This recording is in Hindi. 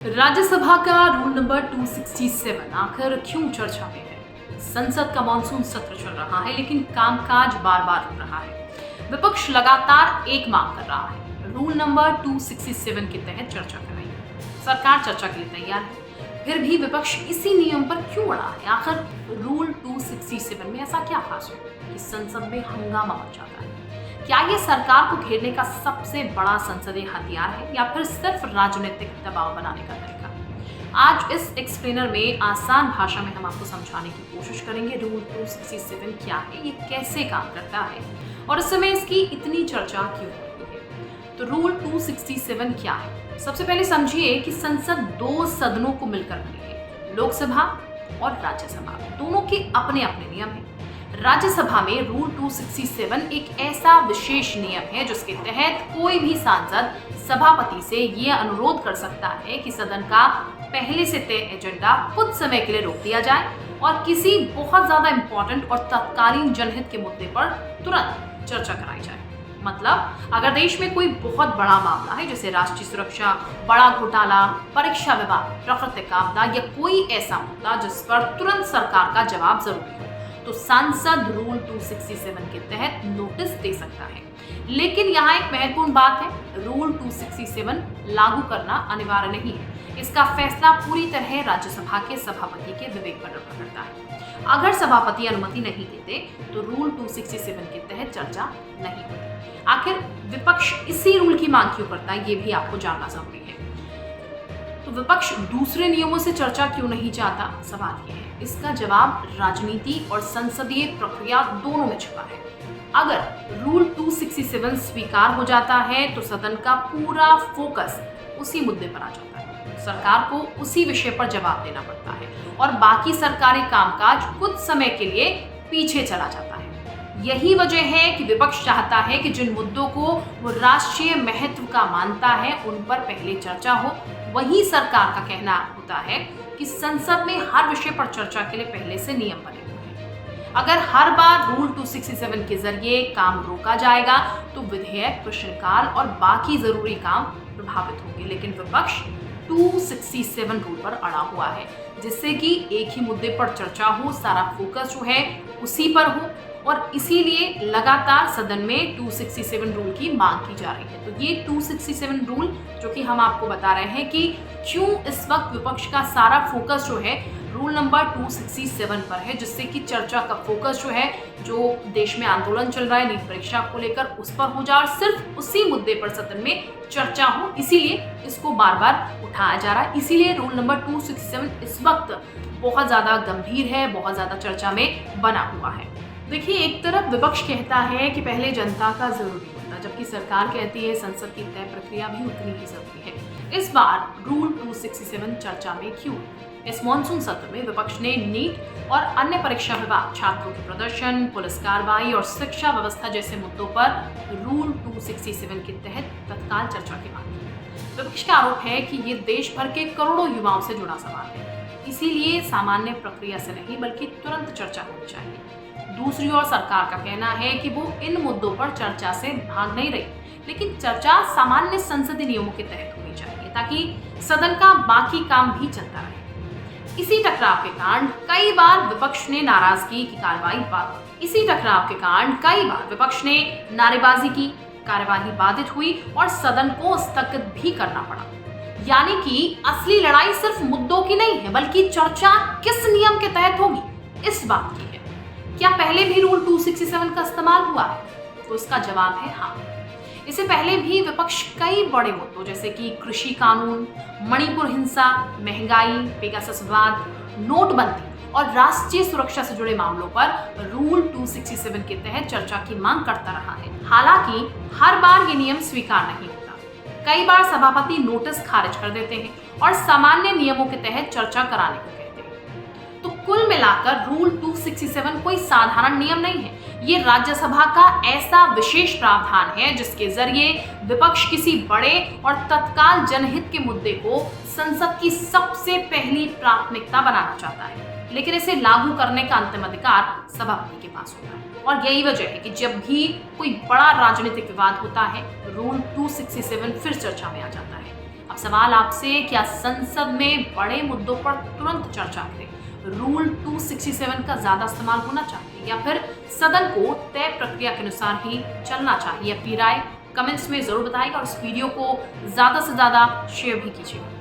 राज्यसभा का रूल नंबर 267 आखिर क्यों चर्चा में है? संसद का मॉनसून सत्र चल रहा है, लेकिन कामकाज बार बार रुक रहा है। विपक्ष लगातार एक मांग कर रहा है, रूल नंबर 267 के तहत चर्चा कराइए। सरकार चर्चा के लिए तैयार है, फिर भी विपक्ष इसी नियम पर क्यों अड़ा है? आखिर रूल 267 में ऐसा क्या खास है कि संसद में हंगामा मच जाता है? क्या ये सरकार को घेरने का सबसे बड़ा संसदीय हथियार है या फिर सिर्फ राजनीतिक दबाव बनाने का तरीका? आज इस एक्सप्लेनर में आसान भाषा में हम आपको समझाने की कोशिश करेंगे रूल 267 क्या है, ये कैसे काम करता है और इस समय इसकी इतनी चर्चा क्यों हो रही है। तो रूल 267 क्या है? सबसे पहले समझिए कि संसद दो सदनों को मिलकर बनी है, लोकसभा और राज्यसभा। दोनों के अपने अपने नियम हैं। राज्यसभा में रूल 267 एक ऐसा विशेष नियम है जिसके तहत कोई भी सांसद सभापति से यह अनुरोध कर सकता है कि सदन का पहले से तय एजेंडा कुछ समय के लिए रोक दिया जाए और किसी बहुत ज्यादा इंपॉर्टेंट और तत्कालीन जनहित के मुद्दे पर तुरंत चर्चा कराई जाए। मतलब अगर देश में कोई बहुत बड़ा मामला है, जैसे राष्ट्रीय सुरक्षा, बड़ा घोटाला, परीक्षा विवाद, प्राकृतिक आपदा या कोई ऐसा मुद्दा जिस पर तुरंत सरकार का जवाब जरूरी हो, तो सांसद रूल 267 के तहत नोटिस दे सकता है। लेकिन यहाँ एक महत्वपूर्ण बात है, रूल 267 लागू करना अनिवार्य नहीं है। इसका फैसला पूरी तरह राज्यसभा के सभापति के विवेक पर निर्भर करता है। अगर सभापति अनुमति नहीं देते तो रूल 267 के तहत चर्चा नहीं होगी। आखिर विपक्ष इसी रूल की मांग क्यों करता है, ये भी आपको जानना जरूरी है। तो विपक्ष दूसरे नियमों से चर्चा क्यों नहीं चाहता? सवाल यह है। इसका जवाब राजनीति और संसदीय प्रक्रिया दोनों में छिपा है। अगर रूल 267 स्वीकार हो जाता है तो सदन का पूरा फोकस उसी मुद्दे पर आ जाता है। सरकार को उसी विषय पर जवाब देना पड़ता है और बाकी सरकारी कामकाज कुछ समय के लिए पीछे चला जाता है। यही वजह है कि विपक्ष चाहता है कि जिन मुद्दों को वो राष्ट्रीय महत्व का मानता है उन पर पहले चर्चा हो। वही सरकार का कहना होता है कि संसद में हर विषय पर चर्चा के लिए पहले से नियम बने हुए हैं। अगर हर बार रूल 267 के जरिए काम रोका जाएगा तो विधेयक, प्रश्नकाल और बाकी जरूरी काम प्रभावित होंगे। लेकिन विपक्ष 267 रूल पर अड़ा हुआ है, जिससे कि एक ही मुद्दे पर चर्चा हो, सारा फोकस जो है उसी पर हो और इसीलिए लगातार सदन में 267 रूल की मांग की जा रही है। तो ये 267 रूल जो कि हम आपको बता रहे हैं कि क्यों इस वक्त विपक्ष का सारा फोकस जो है रूल नंबर 267 पर है, जिससे कि चर्चा का फोकस जो है, जो देश में आंदोलन चल रहा है नीट परीक्षा को लेकर, उस पर हो जाए और सिर्फ उसी मुद्दे पर सदन में चर्चा हो। इसीलिए इसको बार बार उठाया जा रहा है। इसीलिए रूल नंबर 267 इस वक्त बहुत ज्यादा गंभीर है, बहुत ज्यादा चर्चा में बना हुआ है। देखिए, एक तरफ विपक्ष कहता है कि पहले जनता का जरूरी होता, जबकि सरकार कहती है संसद की तय प्रक्रिया भी उतनी ही जरूरी है। इस बार रूल 267 चर्चा में क्यों? इस मॉनसून सत्र में विपक्ष ने नीट और अन्य परीक्षा विवाद, छात्रों के प्रदर्शन, पुलिस कार्रवाई और शिक्षा व्यवस्था जैसे मुद्दों पर रूल 267 के तहत तत्काल चर्चा की मांग की। विपक्ष का आरोप है कि ये देश भर के करोड़ों युवाओं से जुड़ा सवाल है, इसीलिए सामान्य प्रक्रिया से नहीं बल्कि तुरंत चर्चा होनी चाहिए। दूसरी ओर सरकार का कहना है कि वो इन मुद्दों पर चर्चा से भाग नहीं रही, लेकिन चर्चा सामान्य संसदीय नियमों के तहत होनी चाहिए ताकि सदन का बाकी काम भी चलता रहे। इसी टकराव के कारण कई बार विपक्ष ने नाराजगी की नारेबाजी की, कार्यवाही बाधित हुई और सदन को स्थगित भी करना पड़ा। यानी कि असली लड़ाई सिर्फ मुद्दों की नहीं है, बल्कि चर्चा किस नियम के तहत होगी इस बात की है। क्या पहले भी रूल 267 का इस्तेमाल हुआ है? तो इसका जवाब है हाँ। इससे पहले भी विपक्ष कई बड़े मुद्दों जैसे कि कृषि कानून, मणिपुर हिंसा, महंगाई, पेगासस विवाद, नोटबंदी और राष्ट्रीय सुरक्षा से जुड़े मामलों पर रूल 267 के तहत चर्चा की मांग करता रहा है। हालांकि हर बार ये नियम स्वीकार नहीं होता। कई बार सभापति नोटिस खारिज कर देते हैं और सामान्य नियमों के तहत चर्चा कराने को कहते हैं। तो कुल मिलाकर रूल 267 कोई साधारण नियम नहीं है। ये राज्यसभा का ऐसा विशेष प्रावधान है जिसके जरिए विपक्ष किसी बड़े और तत्काल जनहित के मुद्दे को संसद की सबसे पहली प्राथमिकता बनाना चाहता है, लेकिन इसे लागू करने का अंतिम अधिकार सभापति के पास होता है। और यही वजह है कि जब भी कोई बड़ा राजनीतिक विवाद होता है, रूल 267 फिर चर्चा में आ जाता है। अब सवाल आपसे, क्या संसद में बड़े मुद्दों पर तुरंत चर्चा करें? रूल 267 का ज्यादा इस्तेमाल होना चाहिए या फिर सदन को तय प्रक्रिया के अनुसार ही चलना चाहिए? अपनी राय कमेंट्स में जरूर बताइएगा और इस वीडियो को ज्यादा से ज्यादा शेयर भी कीजिएगा।